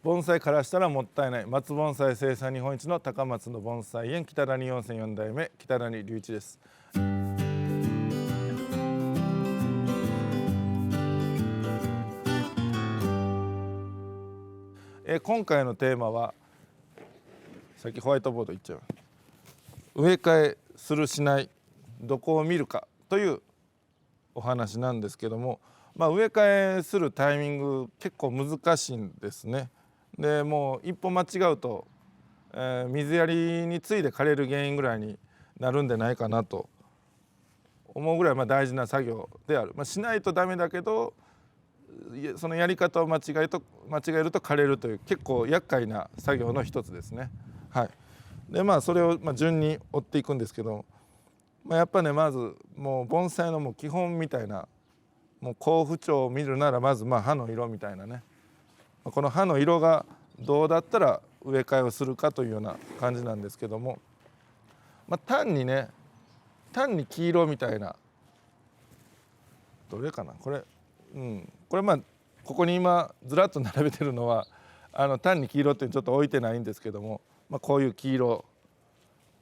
盆栽からしたらもったいない松盆栽生産日本一の高松の盆栽園北谷温泉4代目北谷隆一です。今回のテーマはさっきホワイトボード言っちゃう植え替えするしないどこを見るかというお話なんですけども、植え替えするタイミング結構難しいんですね。でもう一歩間違うと、水やりについで枯れる原因ぐらいになるんでないかなと思うぐらい大事な作業である、しないとダメだけどそのやり方を間違えると枯れるという結構厄介な作業の一つですね。はい、でそれを順に追っていくんですけど、やっぱねまずもう盆栽のもう基本みたいなもう好不調を見るならまず葉の色みたいなね、この葉の色がどうだったら植え替えをするかというような感じなんですけども、単に黄色みたいなどれかなこれ、これここに今ずらっと並べてるのは単に黄色ってちょっと置いてないんですけども、こういう黄色、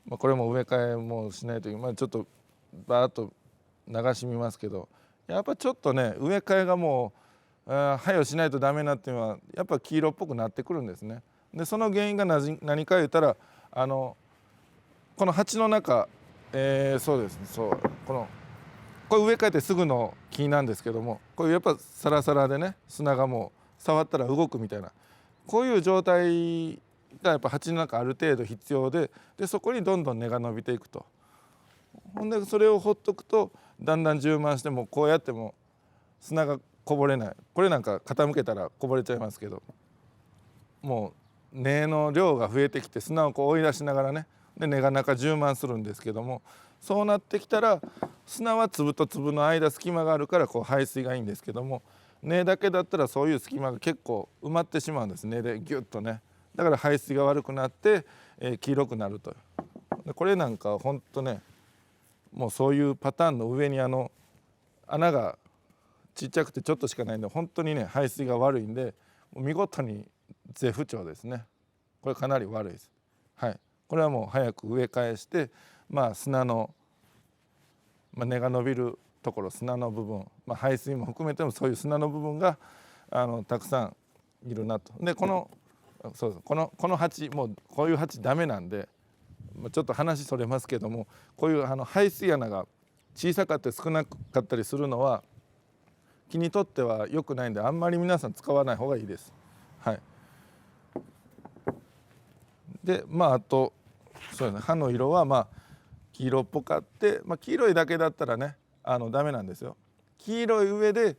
これも植え替えもしないという、ちょっとバーッと流し見ますけど、やっぱちょっとね植え替えがもうはよしないとダメなっていうのはやっぱ黄色っぽくなってくるんですね。でその原因が何か言ったらこの鉢の中、そうですねこれ植え替えてすぐの木なんですけども、これやっぱサラサラでね砂がもう触ったら動くみたいなこういう状態がやっぱ鉢の中ある程度必要で、そこにどんどん根が伸びていくと。ほんでそれをほっとくとだんだん充満してもこうやっても砂がこぼれない。これなんか傾けたらこぼれちゃいますけど、もう根の量が増えてきて砂を追い出しながらねで根が中充満するんですけども、そうなってきたら砂は粒と粒の間隙間があるから排水がいいんですけども、根だけだったらそういう隙間が結構埋まってしまうんです。根でギュッとね、だから排水が悪くなって、黄色くなると。これなんかほんとねもうそういうパターンの上に穴がちっちゃくてちょっとしかないんで本当にね排水が悪いんで見事に絶不調ですね。これかなり悪いです。はい、これはもう早く植え替えして砂の、根が伸びるところ砂の部分、排水も含めてもそういう砂の部分がたくさんいるなと。でこの鉢もうこういう鉢ダメなんでちょっと話それますけども、こういう排水穴が小さかったり少なかったりするのは木にとっては良くないんであんまり皆さん使わない方がいいです。はい、であとそうですね葉の色は黄色っぽかって、黄色いだけだったらねダメなんですよ。黄色い上で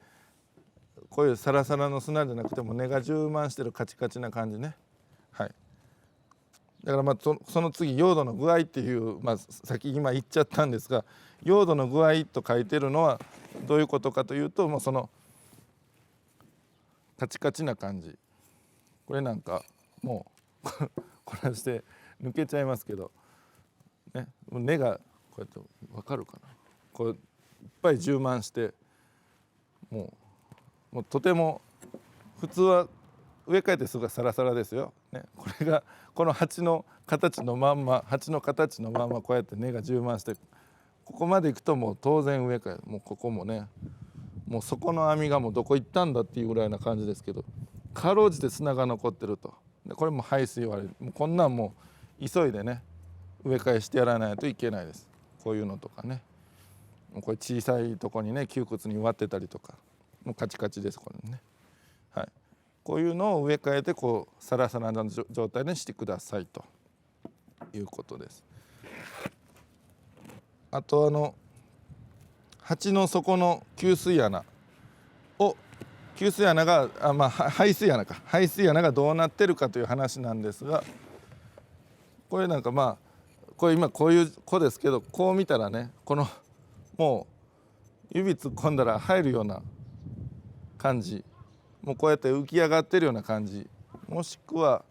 こういうサラサラの砂じゃなくても根が充満してるカチカチな感じね。はい、だからその次用土の具合っていう、先今言っちゃったんですが、用土の具合と書いてるのはどういうことかというと、そのカチカチな感じ、これなんかもうこれして抜けちゃいますけど、ね、根がこうやって分かるかな、こういっぱい充満してもうとても普通は植え替えてすぐサラサラですよ、ね、これがこの鉢の形のまんまこうやって根が充満してここまでいくともう当然植え替え、もうここもねもうそこの網がもうどこ行ったんだっていうぐらいな感じですけど、かろうじて砂が残ってると。でこれも排水悪い、もうこんなんもう急いでね植え替えしてやらないといけないです。こういうのとかね、これ小さいとこにね窮屈に割ってたりとかもうカチカチですこれね。はい、こういうのを植え替えてサラサラな状態にしてくださいということです。あと鉢の底の排水穴が排水穴がどうなってるかという話なんですが、これなんかこれ今こういう子ですけど、こう見たらねもう指突っ込んだら入るような感じ、もうこうやって浮き上がってるような感じ、もしくは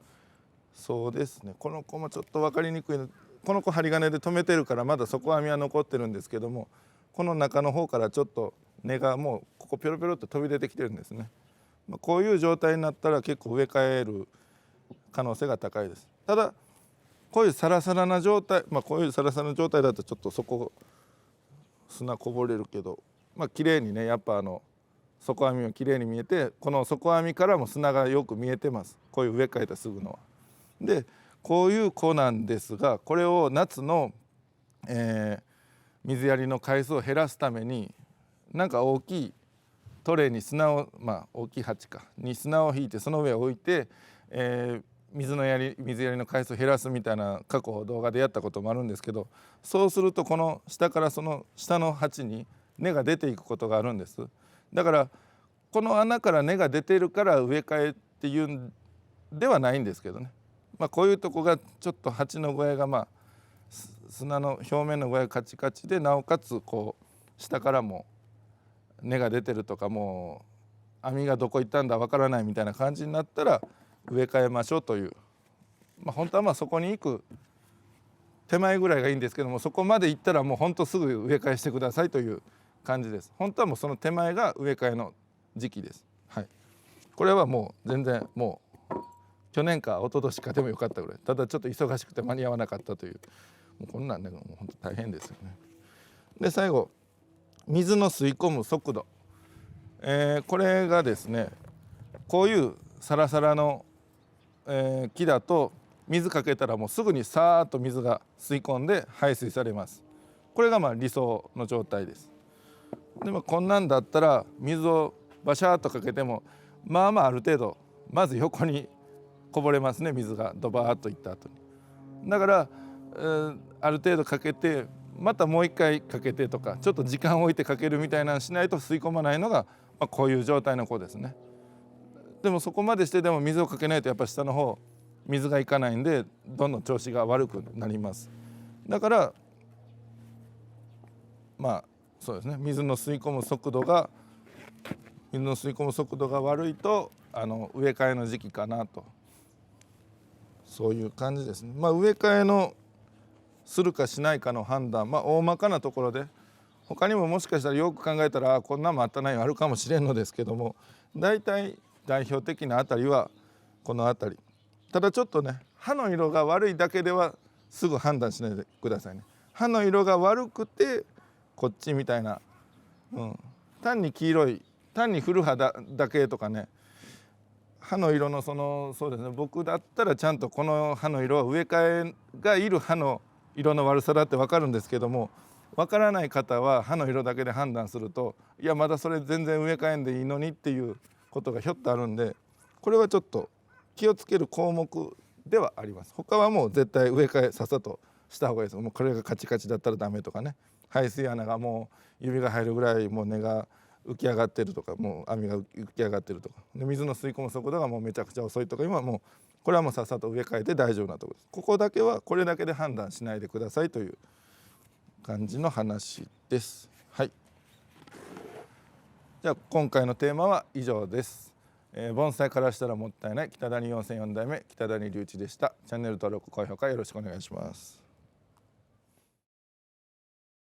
そうですね、この子もちょっと分かりにくいの、この子針金で留めてるからまだ底網は残ってるんですけども、この中の方からちょっと根がもうここピョロピョロと飛び出てきてるんですね。こういう状態になったら結構植え替える可能性が高いです。ただこういうサラサラな状態、こういうサラサラな状態だとちょっとそこ砂こぼれるけど、綺麗にねやっぱ底網も綺麗に見えて、この底網からも砂がよく見えてます。こういう植え替えたすぐのは。でこういう子なんですが、これを夏の、水やりの回数を減らすためになんか大きいトレーに砂を、大きい鉢に砂を引いてその上を置いて、水やりの回数を減らすみたいな過去動画でやったこともあるんですけど、そうするとこの下からその下の鉢に根が出ていくことがあるんです。だからこの穴から根が出てるから植え替えっていうんではないんですけどね、こういうとこがちょっと鉢の具合が砂の表面の具合がカチカチで、なおかつこう下からも根が出てるとか、もう網がどこ行ったんだわからないみたいな感じになったら植え替えましょうという、本当はそこに行く手前ぐらいがいいんですけども、そこまで行ったらもう本当すぐ植え替えしてくださいという感じです。本当はもうその手前が植え替えの時期です。はい、これはもう全然もう去年か一昨年かでもよかったぐらい、ただちょっと忙しくて間に合わなかったという、もうこんなんねもう本当大変ですよね。で最後、水の吸い込む速度、これがですね、こういうサラサラの、木だと水かけたらもうすぐにさーっと水が吸い込んで排水されます。これが理想の状態です。でもこんなんだったら水をバシャーっとかけてもある程度まず横にこぼれますね、水がドバーッといった後に。だから、ある程度かけてまたもう一回かけてとか、ちょっと時間を置いてかけるみたいなのしないと吸い込まないのが、こういう状態の子ですね。でもそこまでしてでも水をかけないとやっぱり下の方水がいかないんでどんどん調子が悪くなります。だからそうですね、水の吸い込む速度が悪いと植え替えの時期かなと、そういう感じですね。植え替えのするかしないかの判断、大まかなところで、他にももしかしたらよく考えたらこんなんもあったないあるかもしれんのですけども、大体代表的なあたりはこのあたり。ただちょっとね、葉の色が悪いだけではすぐ判断しないでくださいね。葉の色が悪くてこっちみたいな、単に黄色い、単に古葉だけとかね、葉の色のそうですね、僕だったらちゃんとこの葉の色は植え替えがいる葉の色の悪さだって分かるんですけども、分からない方は葉の色だけで判断すると、いやまだそれ全然植え替えんでいいのにっていうことがひょっとあるんで、これはちょっと気をつける項目ではあります。他はもう絶対植え替えさっさとした方がいいです。もうこれがカチカチだったらダメとかね、排水穴がもう指が入るぐらいもう根が浮き上がってるとか、もう網が浮き上がってるとかで、水の吸い込む速度がもうめちゃくちゃ遅いとか、今もうこれはもうさっさと植え替えて大丈夫なところです。ここだけはこれだけで判断しないでくださいという感じの話です。はい、じゃあ今回のテーマは以上です。盆栽からしたらもったいない北谷4004代目北谷隆一でした。チャンネル登録高評価よろしくお願いします。